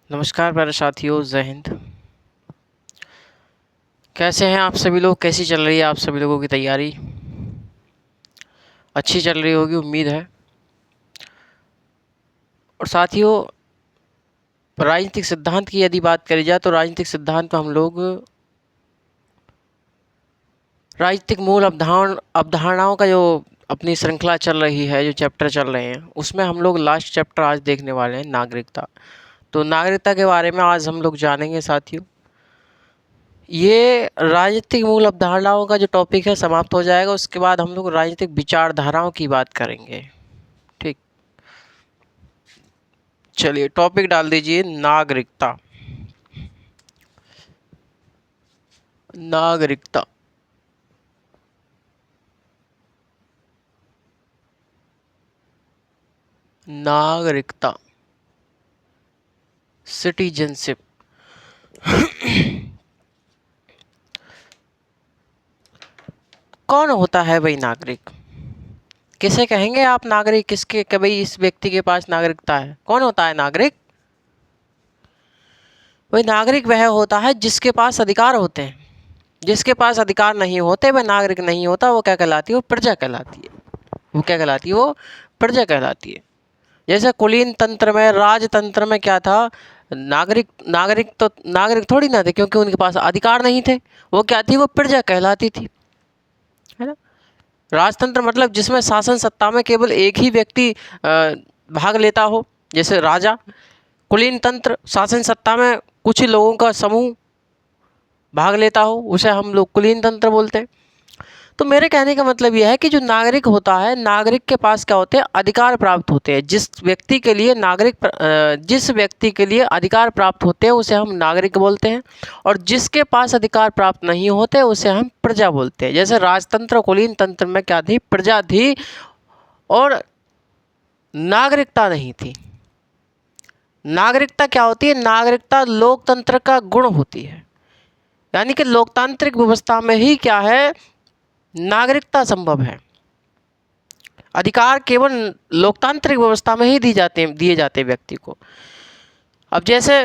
नमस्कार प्यारे साथियों, जय हिंद। कैसे हैं आप सभी लोग? कैसी चल रही है आप सभी लोगों की तैयारी? अच्छी चल रही होगी, उम्मीद है। और साथियों, राजनीतिक सिद्धांत की यदि बात करी जाए तो राजनीतिक सिद्धांत में हम लोग राजनीतिक मूल अवधारणाओं का जो अपनी श्रृंखला चल रही है, जो चैप्टर चल रहे हैं, उसमें हम लोग लास्ट चैप्टर आज देखने वाले हैं, नागरिकता। तो नागरिकता के बारे में आज हम लोग जानेंगे साथियों। ये राजनीतिक मूल अवधारणाओं का जो टॉपिक है समाप्त हो जाएगा। उसके बाद हम लोग राजनीतिक विचारधाराओं की बात करेंगे। ठीक, चलिए टॉपिक डाल दीजिए, नागरिकता। नागरिकता नागरिकता सिटीजनशिप। कौन होता है भाई नागरिक? किसे कहेंगे आप नागरिक? किसके कि भाई इस व्यक्ति के पास नागरिकता है? कौन होता है नागरिक? भाई नागरिक वह होता है जिसके पास अधिकार होते हैं। जिसके पास अधिकार नहीं होते वह नागरिक नहीं होता। वो क्या कहलाती है? वो प्रजा कहलाती है। वो क्या कहलाती है? वो प्रजा कहलाती है। जैसे कुलीन तंत्र में, राजतंत्र में क्या था? नागरिक नागरिक थोड़ी ना थे, क्योंकि उनके पास अधिकार नहीं थे। वो क्या थी? वो प्रजा कहलाती थी, है ना। राजतंत्र मतलब जिसमें शासन सत्ता में केवल एक ही व्यक्ति भाग लेता हो, जैसे राजा। कुलीन तंत्र, शासन सत्ता में कुछ ही लोगों का समूह भाग लेता हो, उसे हम लोग कुलीन तंत्र बोलते हैं। तो मेरे कहने का मतलब यह है कि जो नागरिक होता है, नागरिक के पास क्या होते हैं? अधिकार प्राप्त होते हैं। जिस व्यक्ति के लिए जिस व्यक्ति के लिए अधिकार प्राप्त होते हैं उसे हम नागरिक बोलते हैं। और जिसके पास अधिकार प्राप्त नहीं होते उसे हम प्रजा बोलते हैं। जैसे राजतंत्र, कुलीन तंत्र में क्या थी? प्रजा थी और नागरिकता नहीं थी। नागरिकता क्या होती है? नागरिकता लोकतंत्र का गुण होती है। यानी कि लोकतांत्रिक व्यवस्था में ही क्या है? नागरिकता संभव है। अधिकार केवल लोकतांत्रिक व्यवस्था में ही दिए जाते हैं व्यक्ति को। अब जैसे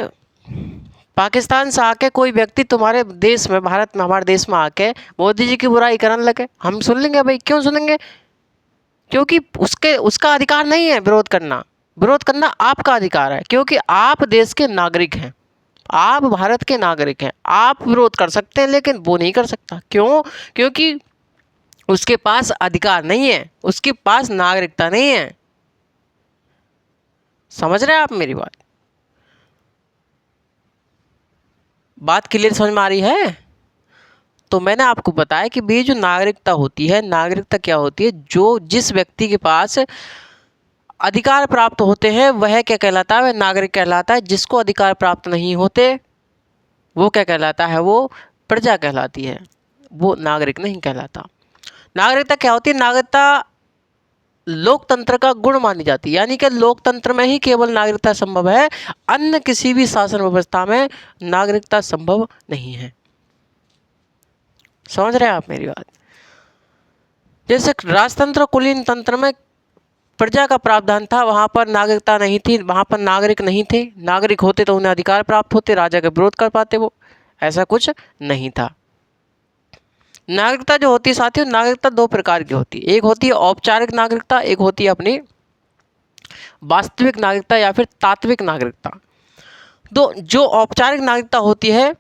पाकिस्तान से आके कोई व्यक्ति तुम्हारे देश में, भारत में, हमारे देश में आके मोदी जी की बुराई करने लगे, हम सुन लेंगे भाई? क्यों सुनेंगे? क्योंकि उसका अधिकार नहीं है विरोध करना। विरोध करना आपका अधिकार है, क्योंकि आप देश के नागरिक हैं। आप भारत के नागरिक हैं। आप विरोध कर सकते हैं, लेकिन वो नहीं कर सकता। क्यों? क्योंकि उसके पास अधिकार नहीं है, उसके पास नागरिकता नहीं है। समझ रहे हैं आप मेरी बात? बात क्लियर समझ में आ रही है? तो मैंने आपको बताया कि ये जो नागरिकता होती है, नागरिकता क्या होती है? जो जिस व्यक्ति के पास अधिकार प्राप्त होते हैं वह क्या कहलाता है? वह नागरिक कहलाता है। जिसको अधिकार प्राप्त नहीं होते वो क्या कहलाता है? वो प्रजा कहलाती है। वो नागरिक नहीं कहलाता। नागरिकता क्या होती है? नागरिकता लोकतंत्र का गुण मानी जाती है। यानी कि लोकतंत्र में ही केवल नागरिकता संभव है, अन्य किसी भी शासन व्यवस्था में नागरिकता संभव नहीं है। समझ रहे हैं आप मेरी बात? जैसे राजतंत्र, कुलीन तंत्र में प्रजा का प्रावधान था, वहां पर नागरिकता नहीं थी, वहां पर नागरिक नहीं थे। नागरिक होते तो उन्हें अधिकार प्राप्त होते, राजा का विरोध कर पाते वो। ऐसा कुछ नहीं था। नागरिकता जो होती है साथियों, नागरिकता दो प्रकार की होती है। एक होती है औपचारिक नागरिकता, एक होती है अपनी वास्तविक नागरिकता या फिर तात्विक नागरिकता। तो जो औपचारिक नागरिकता होती है,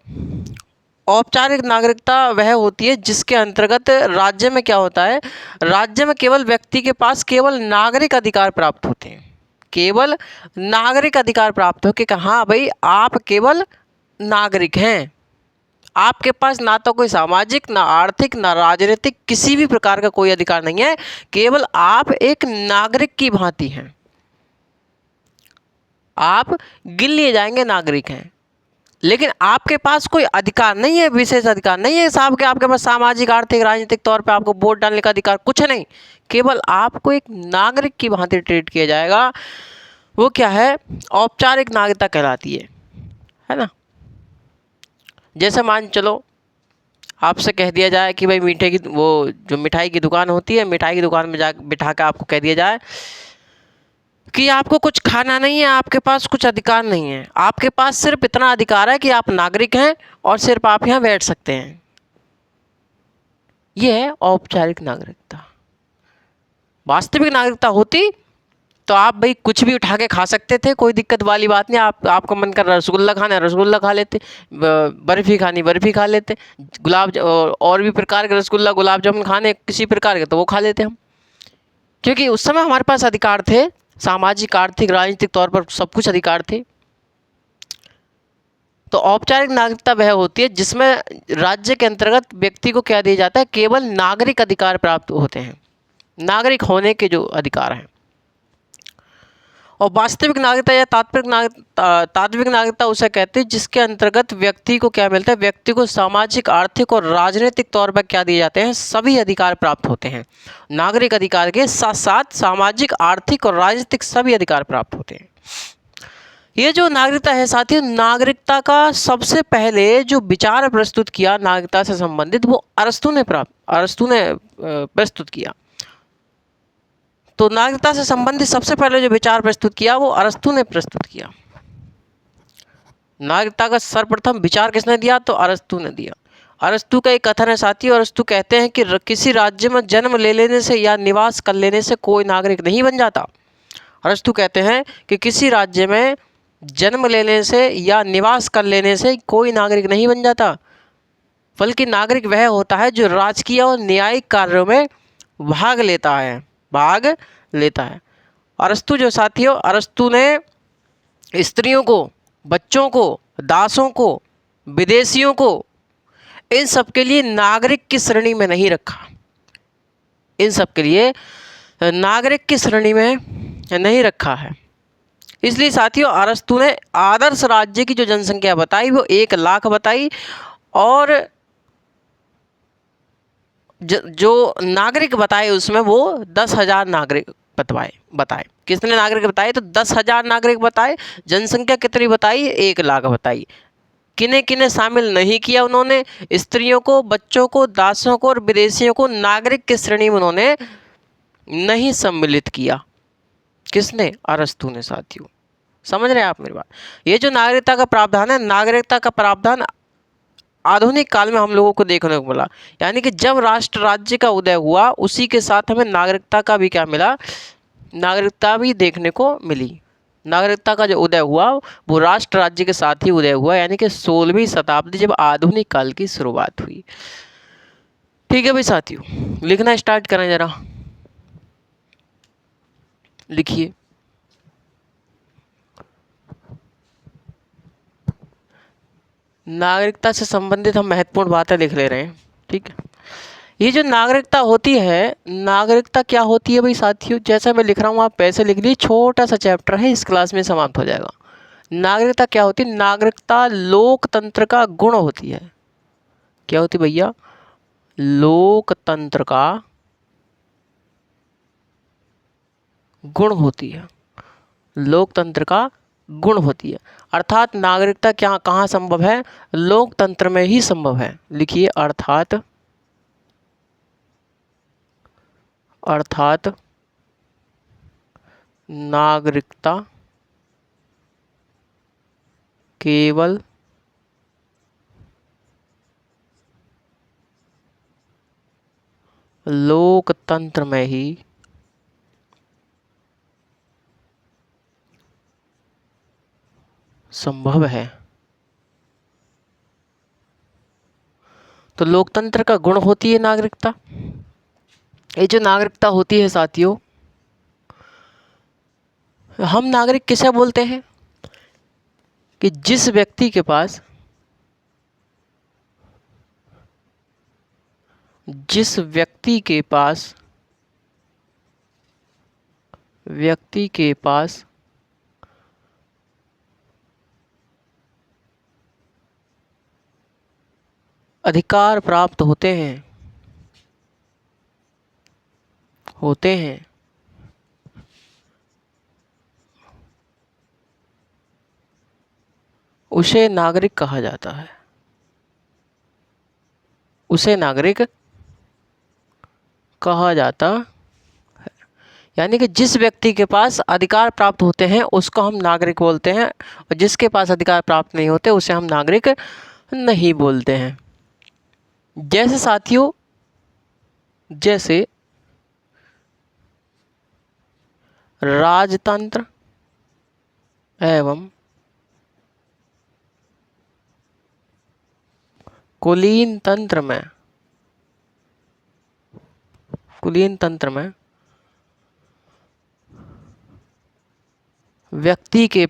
औपचारिक नागरिकता वह होती है जिसके अंतर्गत राज्य में क्या होता है? राज्य में केवल व्यक्ति के पास केवल नागरिक अधिकार प्राप्त होते हैं। केवल नागरिक अधिकार प्राप्त हो कि हाँ भाई आप केवल नागरिक हैं। आपके पास ना तो कोई सामाजिक, ना आर्थिक, ना राजनीतिक किसी भी प्रकार का कोई अधिकार नहीं है। केवल आप एक नागरिक की भांति हैं। आप गिन लिए जाएंगे नागरिक हैं, लेकिन आपके पास कोई अधिकार नहीं है, विशेष अधिकार नहीं है साहब, कि आपके पास सामाजिक, आर्थिक, राजनीतिक तौर पे आपको वोट डालने का अधिकार कुछ नहीं। केवल आपको एक नागरिक की भांति ट्रीट किया जाएगा। वो क्या है? औपचारिक नागरिकता कहलाती है ना। जैसे मान चलो आपसे कह दिया जाए कि भाई मीठे की, वो जो मिठाई की दुकान होती है, मिठाई की दुकान में जा बिठा कर आपको कह दिया जाए कि आपको कुछ खाना नहीं है, आपके पास कुछ अधिकार नहीं है, आपके पास सिर्फ इतना अधिकार है कि आप नागरिक हैं और सिर्फ आप यहाँ बैठ सकते हैं। ये है औपचारिक नागरिकता। वास्तविक नागरिकता होती तो आप भाई कुछ भी उठा के खा सकते थे, कोई दिक्कत वाली बात नहीं। आपको मन कर रहा रसगुल्ला खाना है रसगुल्ला खा लेते, बर्फ़ी खानी बर्फ़ी खा लेते, और भी प्रकार के रसगुल्ला गुलाब जामुन खाने किसी प्रकार के तो वो खा लेते हम, क्योंकि उस समय हमारे पास अधिकार थे, सामाजिक आर्थिक राजनीतिक तौर पर सब कुछ अधिकार थे। तो औपचारिक नागरिकता वह होती है जिसमें राज्य के अंतर्गत व्यक्ति को क्या दिया जाता है, केवल नागरिक अधिकार प्राप्त होते हैं, नागरिक होने के जो अधिकार हैं। और वास्तविक नागरिकता या तात्विक नागरिकता उसे कहते हैं जिसके अंतर्गत व्यक्ति को क्या मिलता है, व्यक्ति को सामाजिक आर्थिक और राजनीतिक तौर पर क्या दिए जाते हैं, सभी अधिकार प्राप्त होते हैं। नागरिक अधिकार के साथ साथ सामाजिक आर्थिक और राजनीतिक सभी अधिकार प्राप्त होते हैं। ये जो नागरिकता है साथियों, नागरिकता का सबसे पहले जो विचार प्रस्तुत किया नागरिकता से संबंधित वो अरस्तू ने प्रस्तुत किया। तो नागरिकता से संबंधित सबसे पहले जो विचार प्रस्तुत किया वो अरस्तू ने प्रस्तुत किया। नागरिकता का सर्वप्रथम विचार किसने दिया, तो अरस्तू ने दिया। अरस्तू का एक कथन है साथियों, अरस्तू कहते हैं कि किसी राज्य में जन्म ले लेने से या निवास कर लेने से कोई नागरिक नहीं बन जाता। अरस्तू कहते हैं कि किसी राज्य में जन्म लेने से या निवास कर लेने से कोई नागरिक नहीं बन जाता, बल्कि नागरिक वह होता है जो राजकीय और न्यायिक कार्यों में भाग लेता है। अरस्तू जो साथियों, अरस्तू ने स्त्रियों को, बच्चों को, दासों को, विदेशियों को, इन सब के लिए नागरिक की श्रेणी में नहीं रखा, इन सब के लिए नागरिक की श्रेणी में नहीं रखा है। इसलिए साथियों अरस्तू ने आदर्श राज्य की जो जनसंख्या बताई वो 1 लाख बताई, और जो नागरिक बताए उसमें वो 10,000 नागरिक बताए। कितने नागरिक बताए, तो 10,000 नागरिक बताए। जनसंख्या कितनी बताई, 1 लाख बताई। किन्हें किन्हें शामिल नहीं किया उन्होंने, स्त्रियों को, बच्चों को, दासों को और विदेशियों को नागरिक की श्रेणी में उन्होंने नहीं सम्मिलित किया। किसने, अरस्तू ने साथियों। समझ रहे हैं आप मेरी बात। ये जो नागरिकता का प्रावधान है, नागरिकता का प्रावधान आधुनिक काल में हम लोगों को देखने को मिला, यानी कि जब राष्ट्र राज्य का उदय हुआ उसी के साथ हमें नागरिकता का भी क्या मिला, नागरिकता भी देखने को मिली। नागरिकता का जो उदय हुआ वो राष्ट्र राज्य के साथ ही उदय हुआ, यानी कि 16वीं शताब्दी जब आधुनिक काल की शुरुआत हुई। ठीक है भाई साथियों, लिखना स्टार्ट करें जरा, लिखिए। नागरिकता से संबंधित हम महत्वपूर्ण बातें लिख ले रहे हैं, ठीक है। ये जो नागरिकता होती है, नागरिकता क्या होती है भाई साथियों, जैसा मैं लिख रहा हूँ आप वैसे लिख लीजिए, छोटा सा चैप्टर है, इस क्लास में समाप्त हो जाएगा। नागरिकता क्या होती है, नागरिकता लोकतंत्र का गुण होती है। क्या होती भैया, लोकतंत्र का गुण होती है, लोकतंत्र का गुण होती है। अर्थात नागरिकता क्या कहाँ संभव है, लोकतंत्र में ही संभव है। लिखिए, अर्थात नागरिकता केवल लोकतंत्र में ही संभव है। तो लोकतंत्र का गुण होती है नागरिकता। ये जो नागरिकता होती है साथियों, हम नागरिक किसे बोलते हैं, कि जिस व्यक्ति के पास अधिकार प्राप्त होते हैं उसे नागरिक कहा जाता है, उसे नागरिक कहा जाता है। यानी कि जिस व्यक्ति के पास अधिकार प्राप्त होते हैं उसको हम नागरिक बोलते हैं, और जिसके पास अधिकार प्राप्त नहीं होते उसे हम नागरिक नहीं बोलते हैं। जैसे साथियों, जैसे राजतंत्र एवं कुलीन तंत्र में व्यक्ति के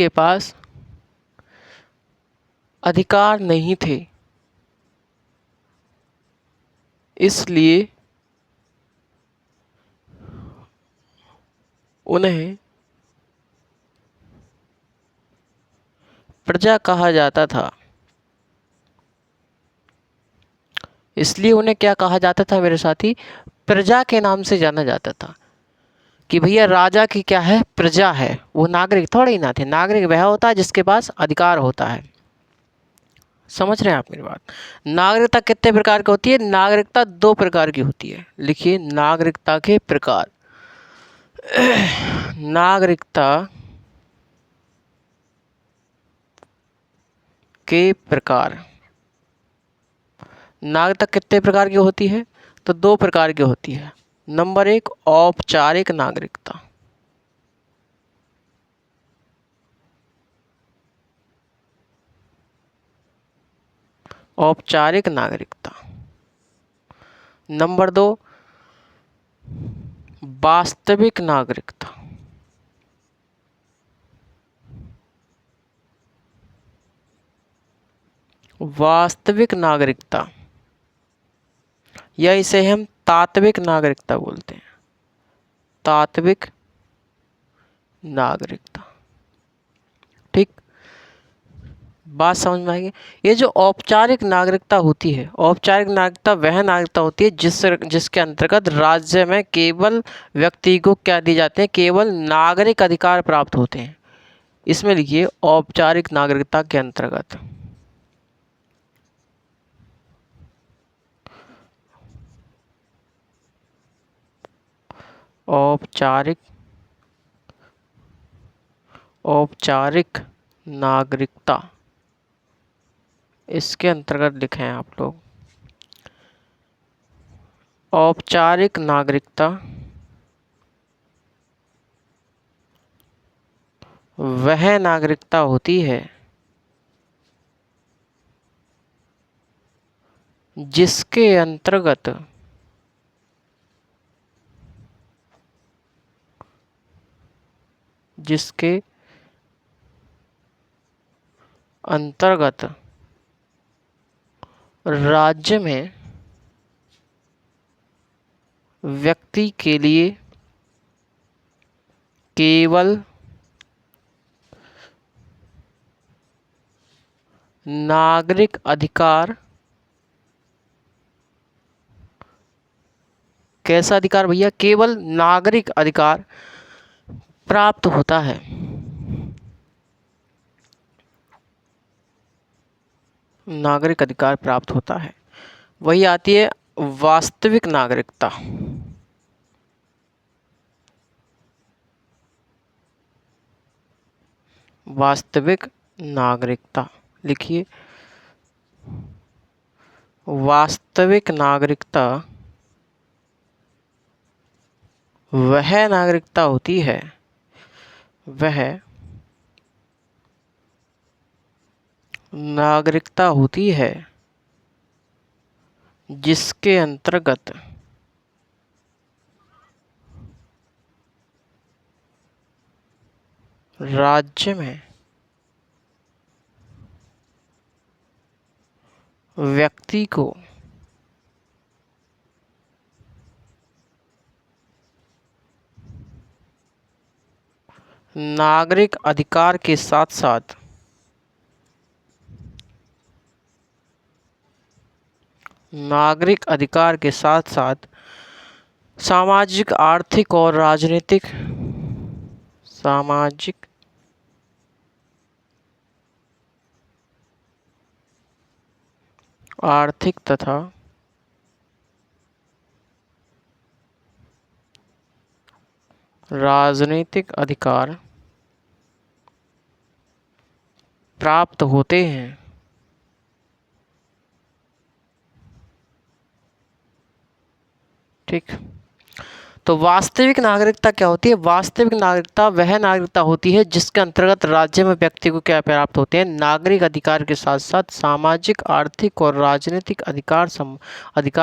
पास अधिकार नहीं थे, इसलिए उन्हें प्रजा कहा जाता था। इसलिए उन्हें क्या कहा जाता था मेरे साथी? प्रजा के नाम से जाना जाता था कि भैया राजा की क्या है? प्रजा है। वो नागरिक थोड़े ही ना थे। नागरिक वह होता है जिसके पास अधिकार होता है। समझ रहे हैं आप मेरी बात? नागरिकता कितने प्रकार की होती है? नागरिकता 2 प्रकार की होती है। लिखिए, नागरिकता के प्रकार। नागरिकता के प्रकार। नागरिकता कितने प्रकार की होती है? तो 2 प्रकार की होती है। नंबर 1, औपचारिक नागरिकता। औपचारिक नागरिकता। नंबर 2, वास्तविक नागरिकता। वास्तविक नागरिकता, या इसे हम तात्विक नागरिकता बोलते हैं। तात्विक नागरिकता। ठीक, बात समझ में आएगी? ये जो औपचारिक नागरिकता होती है, औपचारिक नागरिकता वह नागरिकता होती है जिसके अंतर्गत राज्य में केवल व्यक्ति को क्या दी जाते हैं? केवल नागरिक अधिकार प्राप्त होते हैं। इसमें लिखिए, औपचारिक नागरिकता के अंतर्गत। औपचारिक नागरिकता, इसके अंतर्गत लिखें आप लोग। औपचारिक नागरिकता वह नागरिकता होती है जिसके अंतर्गत राज्य में व्यक्ति के लिए केवल नागरिक अधिकार। कैसा अधिकार भैया? केवल नागरिक अधिकार प्राप्त होता है। नागरिक अधिकार प्राप्त होता है, वही आती है वास्तविक नागरिकता। वास्तविक नागरिकता, लिखिए, वास्तविक नागरिकता वह नागरिकता होती है, वह नागरिकता होती है जिसके अंतर्गत राज्य में व्यक्ति को नागरिक अधिकार के साथ साथ सामाजिक, आर्थिक और राजनीतिक आर्थिक तथा राजनीतिक अधिकार प्राप्त होते हैं। ठीक। तो वास्तविक नागरिकता क्या होती है? वास्तविक नागरिकता वह नागरिकता होती है जिसके अंतर्गत राज्य में व्यक्ति को क्या प्राप्त होते हैं? नागरिक अधिकार के साथ साथ सामाजिक, आर्थिक और राजनीतिक अधिकार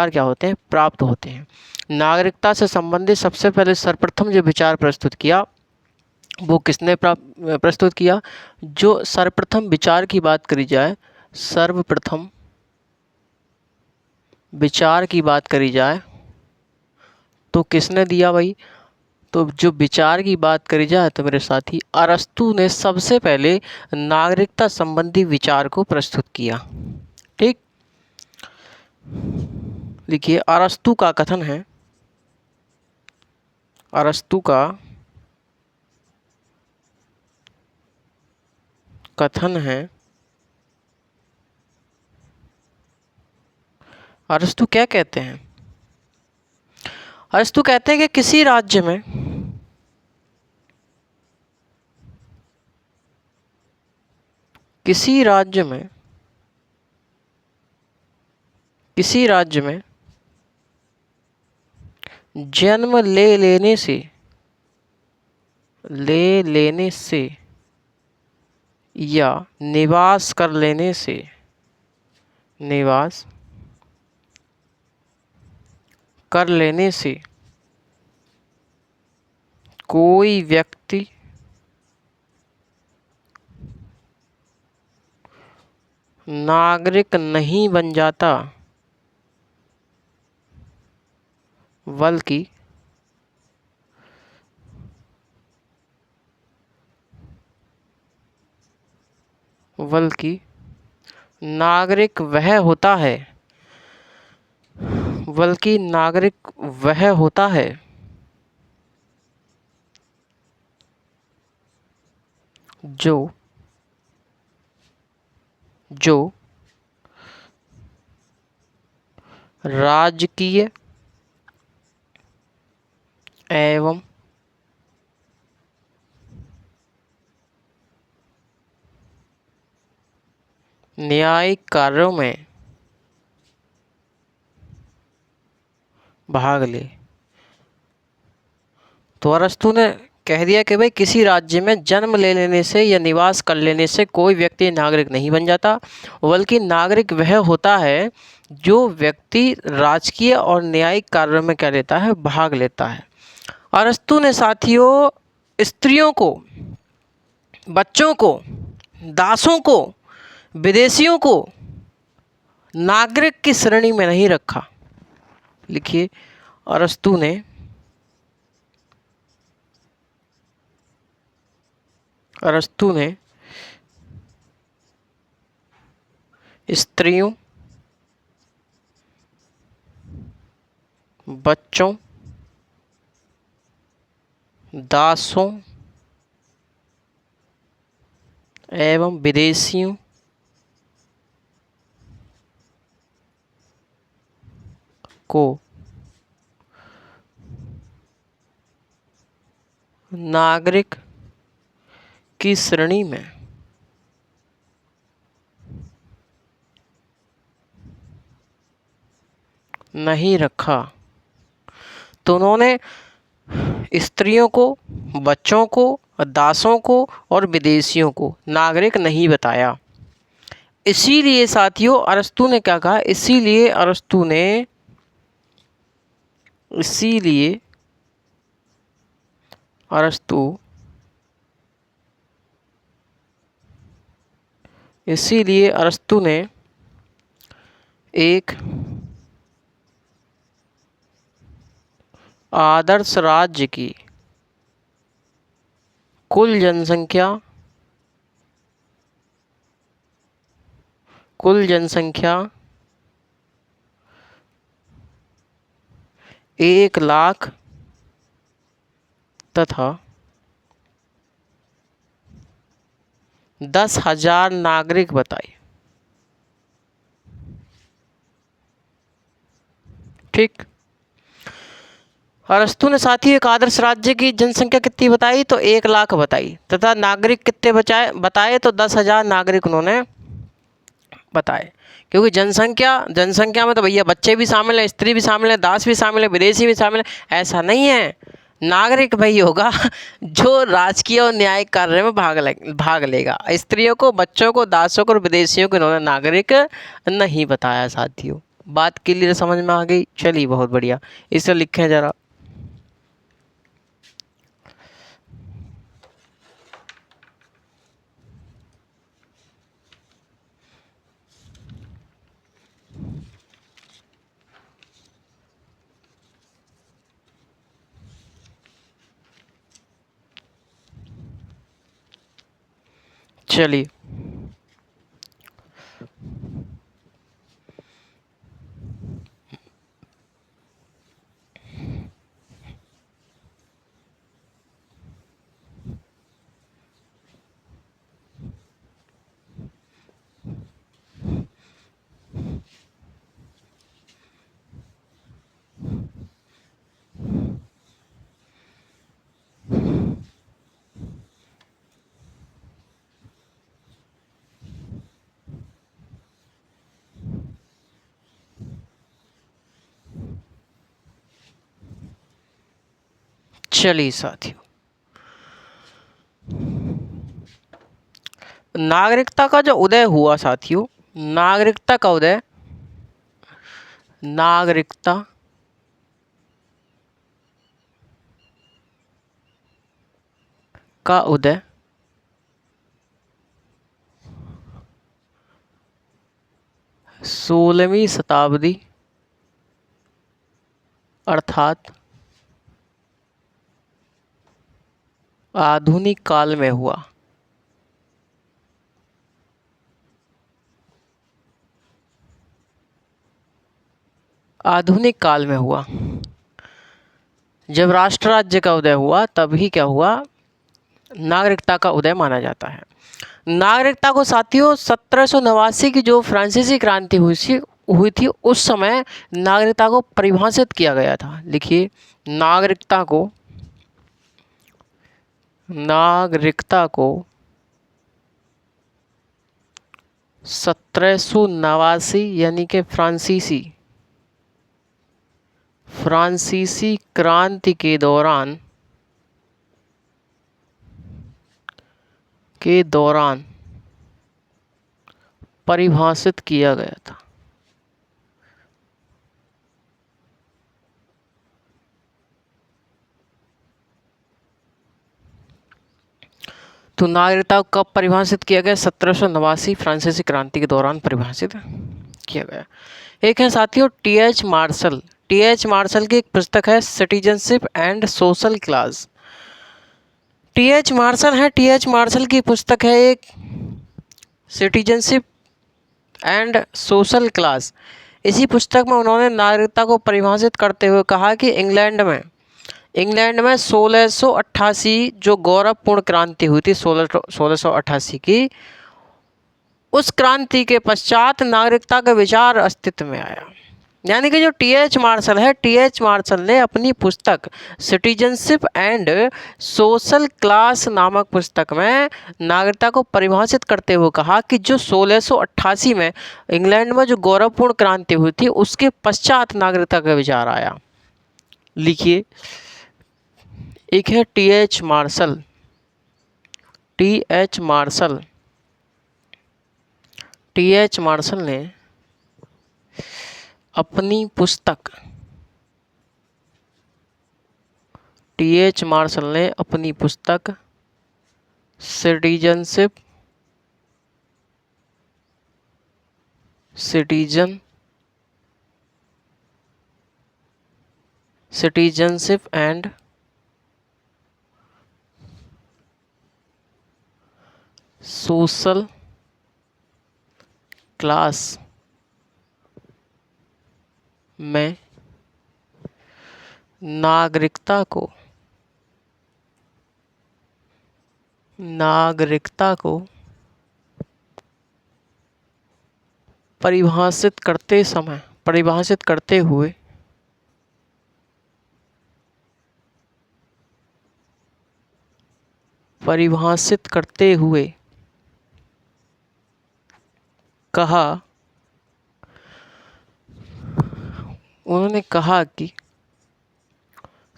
क्या होते हैं? प्राप्त होते हैं। नागरिकता से संबंधित सबसे पहले सर्वप्रथम जो विचार प्रस्तुत किया वो किसने प्रस्तुत किया? जो सर्वप्रथम विचार की बात करी जाए, सर्वप्रथम विचार की बात करी जाए तो किसने दिया भाई? तो जो विचार की बात करी जाए तो मेरे साथी अरस्तु ने सबसे पहले नागरिकता संबंधी विचार को प्रस्तुत किया। ठीक। देखिए अरस्तु का कथन है, अरस्तु का कथन है, अरस्तु क्या कहते हैं? अरस्तु कहते हैं कि किसी राज्य में किसी राज्य में किसी राज्य में जन्म लेने से या निवास कर लेने से कोई व्यक्ति नागरिक नहीं बन जाता, बल्कि नागरिक वह होता है, जो राजकीय एवं न्यायिक कार्यों में भाग ले। तो अरस्तु ने कह दिया कि भाई किसी राज्य में जन्म ले लेने से या निवास कर लेने से कोई व्यक्ति नागरिक नहीं बन जाता, बल्कि नागरिक वह होता है जो व्यक्ति राजकीय और न्यायिक कार्यों में क्या लेता है? भाग लेता है। अरस्तु ने साथियों स्त्रियों को, बच्चों को, दासों को, विदेशियों को नागरिक की श्रेणी में नहीं रखा। लिखिए अरस्तु ने स्त्रियों, बच्चों, दासों एवं विदेशियों को नागरिक की श्रेणी में नहीं रखा। तो उन्होंने स्त्रियों को, बच्चों को, दासों को और विदेशियों को नागरिक नहीं बताया। इसीलिए साथियों अरस्तु ने क्या कहा? इसीलिए अरस्तु ने एक आदर्श राज्य की कुल जनसंख्या 1,00,000 तथा 10,000 नागरिक बताई। ठीक। अरस्तु ने साथी एक आदर्श राज्य की जनसंख्या कितनी बताई, तो 1 लाख बताई, तथा नागरिक कितने बताए, तो 10,000 नागरिक उन्होंने बताए। क्योंकि जनसंख्या में तो भैया बच्चे भी शामिल हैं, स्त्री भी शामिल है, दास भी शामिल है, विदेशी भी शामिल है, ऐसा नहीं है। नागरिक वही होगा जो राजकीय और न्यायिक कार्य में भाग लेगा। स्त्रियों को, बच्चों को, दासों को और विदेशियों को इन्होंने नागरिक नहीं बताया साथियों। बात क्लियर समझ में आ गई? चलिए बहुत बढ़िया, इसे लिखें जरा। चलिए चलिए साथियों, नागरिकता का जो उदय हुआ साथियों, नागरिकता का उदय, नागरिकता का उदय 16वीं शताब्दी अर्थात आधुनिक काल में हुआ। आधुनिक काल में हुआ, जब राष्ट्र राज्य का उदय हुआ तभी क्या हुआ, नागरिकता का उदय माना जाता है। नागरिकता को साथियों 1789 की जो फ्रांसीसी क्रांति हुई थी उस समय नागरिकता को परिभाषित किया गया था। लिखिए, नागरिकता को 1789 यानी कि फ्रांसीसी क्रांति के दौरान परिभाषित किया गया था। तो नागरिकता को कब परिभाषित किया गया? 1789 फ्रांसीसी क्रांति के दौरान परिभाषित किया गया। एक है साथियों टी.एच. मार्शल। टी.एच. मार्शल की एक पुस्तक है citizenship and social class. T H. Marshall की पुस्तक है एक सिटीजनशिप एंड सोशल क्लास। इसी पुस्तक में उन्होंने नागरिकता को परिभाषित करते हुए कहा कि इंग्लैंड में 1688 जो गौरवपूर्ण क्रांति हुई थी 1688 की, उस क्रांति के पश्चात नागरिकता का विचार अस्तित्व में आया। यानी कि जो टी.एच. मार्शल है, टी.एच. मार्शल ने अपनी पुस्तक सिटीजनशिप एंड सोशल क्लास नामक पुस्तक में नागरिकता को परिभाषित करते हुए कहा कि जो 1688 में इंग्लैंड में जो गौरवपूर्ण क्रांति हुई थी उसके पश्चात नागरिकता का विचार आया। लिखिए, एक है टी.एच. मार्शल। टी.एच. मार्शल ने अपनी पुस्तक सिटीजनशिप एंड सोशल क्लास में नागरिकता को परिभाषित करते हुए परिभाषित करते हुए कहा, उन्होंने कहा कि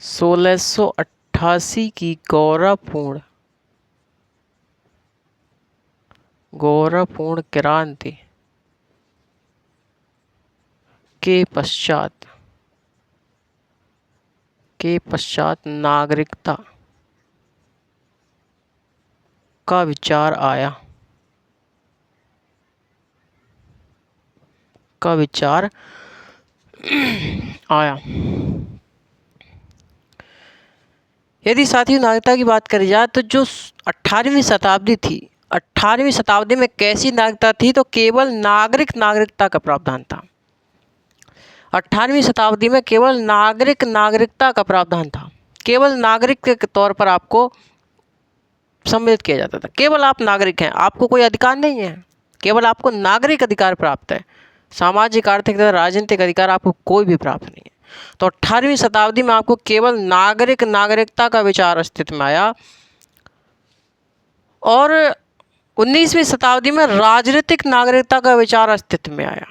1688 की गौरवपूर्ण क्रांति के पश्चात नागरिकता का विचार आया। यदि साथियों नागरिकता की बात करी जाए तो जो 18वीं शताब्दी थी, 18वीं शताब्दी में कैसी नागरिकता थी, तो केवल नागरिकता का प्रावधान था। 18वीं शताब्दी में केवल नागरिकता का प्रावधान था। केवल नागरिक के तौर पर आपको सम्मिलित किया जाता था। केवल आप नागरिक हैं, आपको कोई अधिकार नहीं है, केवल आपको नागरिक अधिकार प्राप्त है। सामाजिक, आर्थिक तथा राजनीतिक अधिकार आपको कोई भी प्राप्त नहीं है। तो 18वीं शताब्दी में आपको केवल नागरिकता का विचार अस्तित्व में आया और 19वीं शताब्दी में राजनीतिक नागरिकता का विचार अस्तित्व में आया।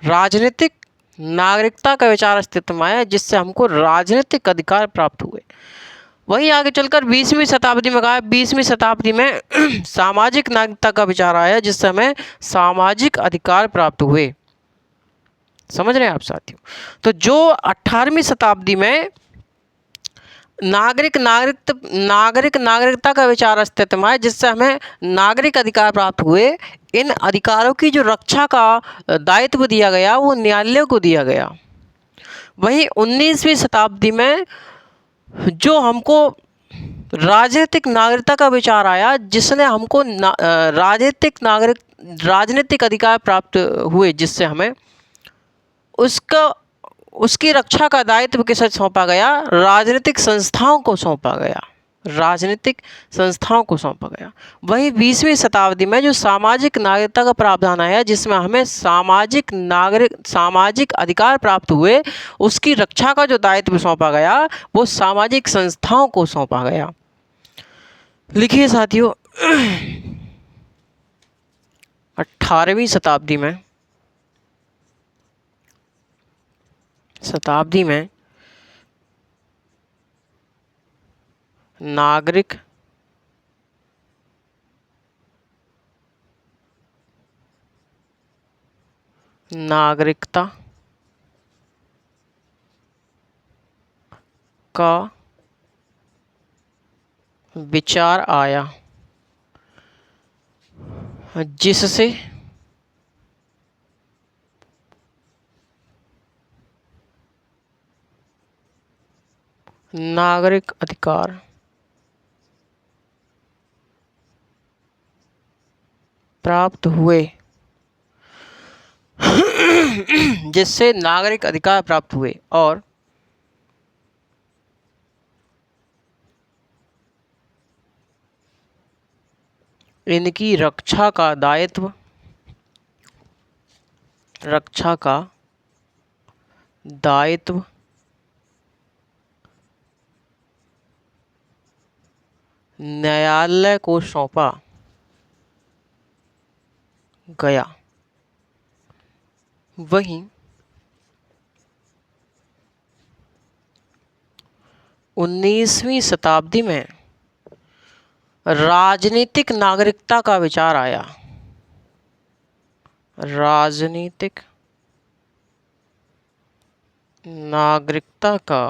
राजनीतिक नागरिकता का विचार अस्तित्व में आया जिससे हमको राजनीतिक अधिकार प्राप्त हुए। वहीं आगे चलकर 20वीं शताब्दी में कहा, 20वीं शताब्दी में सामाजिक नागरिकता का विचार आया जिससे हमें सामाजिक अधिकार प्राप्त हुए। समझ रहे हैं आप साथियों? तो जो 18वीं शताब्दी में नागरिकता का विचार अस्तित्व में आया जिससे हमें नागरिक अधिकार प्राप्त हुए, इन अधिकारों की जो रक्षा का दायित्व दिया गया वो न्यायालय को दिया गया। वहीं 19वीं शताब्दी में जो हमको राजनीतिक नागरिकता का विचार आया जिसने हमको राजनीतिक अधिकार प्राप्त हुए, जिससे हमें उसकी रक्षा का दायित्व किसे सौंपा गया? राजनीतिक संस्थाओं को सौंपा गया। वहीं 20वीं शताब्दी में जो सामाजिक नागरिकता का प्रावधान आया जिसमें हमें सामाजिक अधिकार प्राप्त हुए, उसकी रक्षा का जो दायित्व सौंपा गया वो सामाजिक संस्थाओं को सौंपा गया। लिखिए साथियों, 18वीं शताब्दी में नागरिकता का विचार आया जिससे नागरिक अधिकार प्राप्त हुए और इनकी रक्षा का दायित्व न्यायालय को सौंपा गया। वहीं 19वीं शताब्दी में राजनीतिक नागरिकता का विचार आया। राजनीतिक नागरिकता का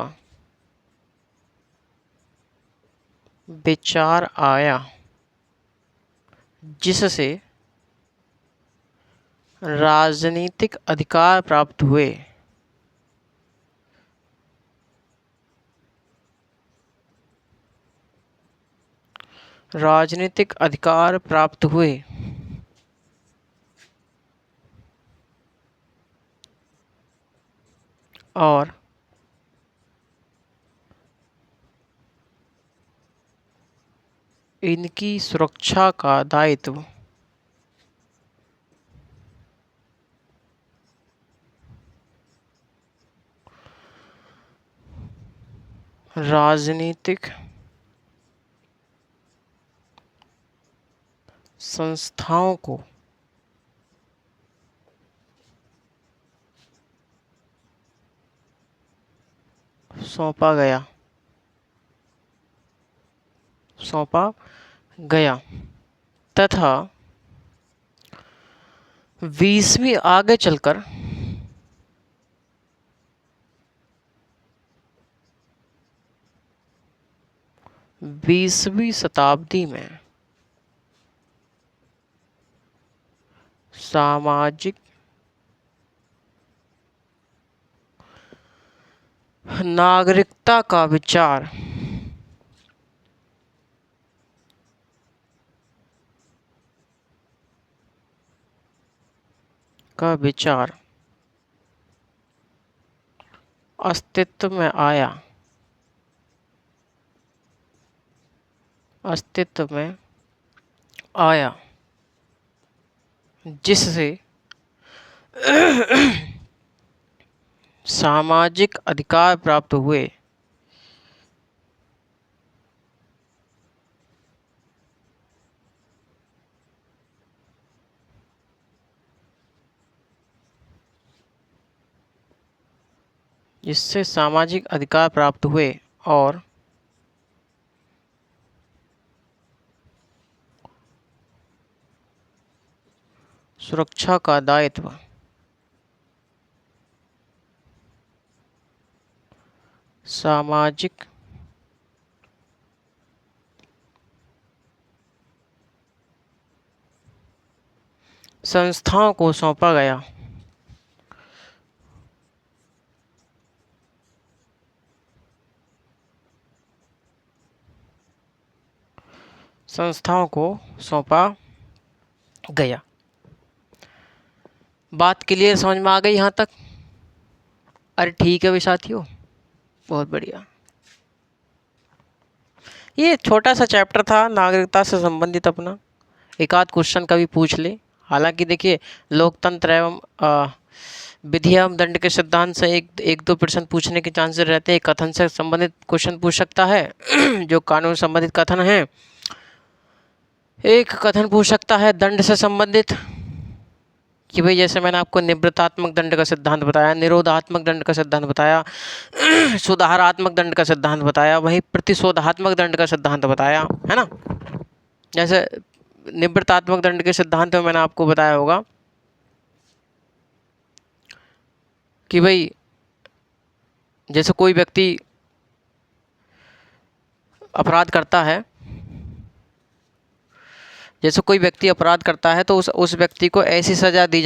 विचार आया जिससे राजनीतिक अधिकार प्राप्त हुए। और इनकी सुरक्षा का दायित्व राजनीतिक संस्थाओं को सौंपा गया तथा 20वीं आगे चलकर 20वीं शताब्दी में सामाजिक नागरिकता का विचार अस्तित्व में आया जिससे सामाजिक अधिकार प्राप्त हुए। जिससे सामाजिक अधिकार प्राप्त हुए और सुरक्षा का दायित्व सामाजिक संस्थाओं को सौंपा गया। संस्थाओं को सौंपा गया। बात क्लियर समझ में आ गई यहाँ तक? अरे ठीक है भाई साथियों, बहुत बढ़िया। ये छोटा सा चैप्टर था नागरिकता से संबंधित अपना, एक आध क्वेश्चन कभी पूछ ले। हालांकि देखिए लोकतंत्र एवं विधि एवं दंड के सिद्धांत से एक दो प्रश्न पूछने के चांसेस रहते हैं। कथन से संबंधित क्वेश्चन पूछ सकता है जो कानून संबंधित कथन है। एक कथन पूछ सकता है दंड से संबंधित कि भाई जैसे मैंने आपको निवृत्तात्मक दंड का सिद्धांत बताया, निरोधात्मक दंड का सिद्धांत बताया, सुधारात्मक दंड का सिद्धांत बताया, वहीं प्रतिशोधात्मक दंड का सिद्धांत बताया, है ना। जैसे निवृत्तात्मक दंड के सिद्धांत में मैंने आपको बताया होगा कि भाई जैसे कोई व्यक्ति अपराध करता है, तो उस व्यक्ति को ऐसी सज़ा दी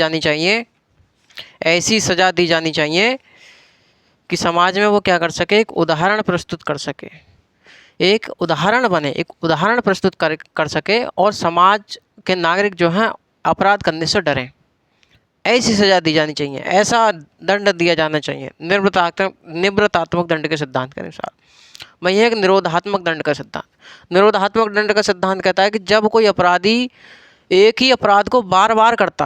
जानी चाहिए कि समाज में वो क्या कर सके, एक उदाहरण प्रस्तुत कर सके, एक उदाहरण बने, एक उदाहरण प्रस्तुत कर सके और समाज के नागरिक जो हैं अपराध करने से डरें। ऐसी सज़ा दी जानी चाहिए, ऐसा दंड दिया जाना चाहिए निवृत्तात्मक दंड के सिद्धांत के अनुसार। वही है एक निरोधात्मक दंड का सिद्धांत। निरोधात्मक दंड का सिद्धांत कहता है कि जब कोई अपराधी एक ही अपराध को बार बार करता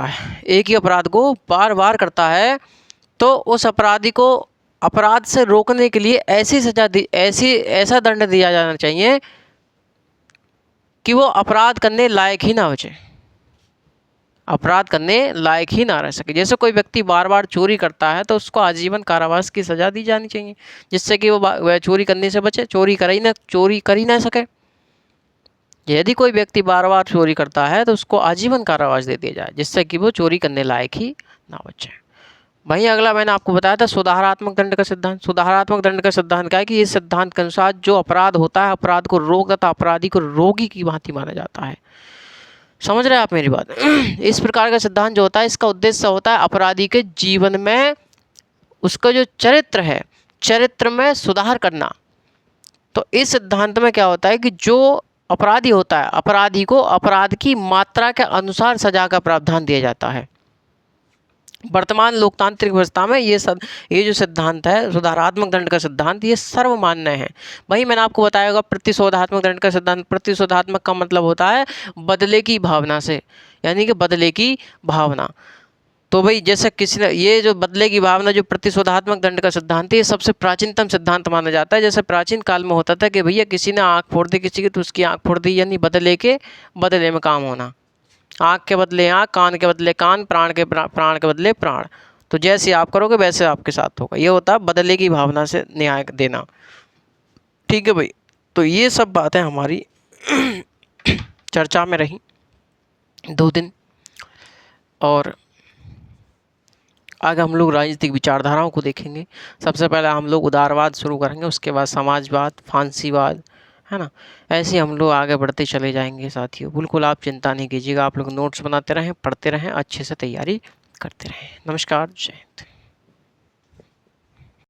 है तो उस अपराधी को अपराध से रोकने के लिए ऐसा दंड दिया जाना चाहिए कि वो अपराध करने लायक ही ना रह सके। जैसे कोई व्यक्ति बार बार चोरी करता है तो उसको आजीवन कारावास की सज़ा दी जानी चाहिए, जिससे कि वह चोरी करने से बचे, चोरी कर ही ना सके। यदि कोई व्यक्ति बार बार चोरी करता है तो उसको आजीवन कारावास दे दिया जाए, जिससे कि वो चोरी करने लायक ही ना बचे। वहीं अगला मैंने आपको बताया था सुधारात्मक दंड का सिद्धांत। सुधारात्मक दंड का सिद्धांत क्या है कि इस सिद्धांत के अनुसार जो अपराध होता है, अपराध को रोग तथा अपराधी को रोगी की भांति माना जाता है। समझ रहे हैं आप मेरी बात? इस प्रकार का सिद्धांत जो होता है, इसका उद्देश्य होता है अपराधी के जीवन में उसका जो चरित्र में सुधार करना। तो इस सिद्धांत में क्या होता है कि जो अपराधी होता है, अपराधी को अपराध की मात्रा के अनुसार सजा का प्रावधान दिया जाता है। वर्तमान लोकतांत्रिक व्यवस्था में ये जो सिद्धांत है सुधारात्मक दंड का सिद्धांत, ये सर्वमान्य है। वही मैंने आपको बताया होगा प्रतिशोधात्मक दंड का सिद्धांत। प्रतिशोधात्मक का मतलब होता है बदले की भावना से, यानी कि बदले की भावना। तो भाई जैसे किसी ने ये जो बदले की भावना, जो प्रतिशोधात्मक दंड का सिद्धांत है, ये सबसे प्राचीनतम सिद्धांत माना जाता है। जैसे प्राचीन काल में होता था कि भैया किसी ने आँख फोड़ दी किसी की, तो उसकी आँख फोड़ दी, यानी बदले में काम होना, आँख के बदले आँख, कान के बदले कान, प्राण के बदले प्राण। तो जैसे आप करोगे वैसे आपके साथ होगा। ये होता है बदले की भावना से न्याय देना। ठीक है भाई, तो ये सब बातें हमारी चर्चा में रही 2 दिन। और आगे हम लोग राजनीतिक विचारधाराओं को देखेंगे। सबसे पहले हम लोग उदारवाद शुरू करेंगे, उसके बाद समाजवाद, फांसीवाद, है ना। ऐसे हम लोग आगे बढ़ते चले जाएंगे साथियों। बिल्कुल आप चिंता नहीं कीजिएगा, आप लोग नोट्स बनाते रहें, पढ़ते रहें, अच्छे से तैयारी करते रहें। नमस्कार, जय हिंद।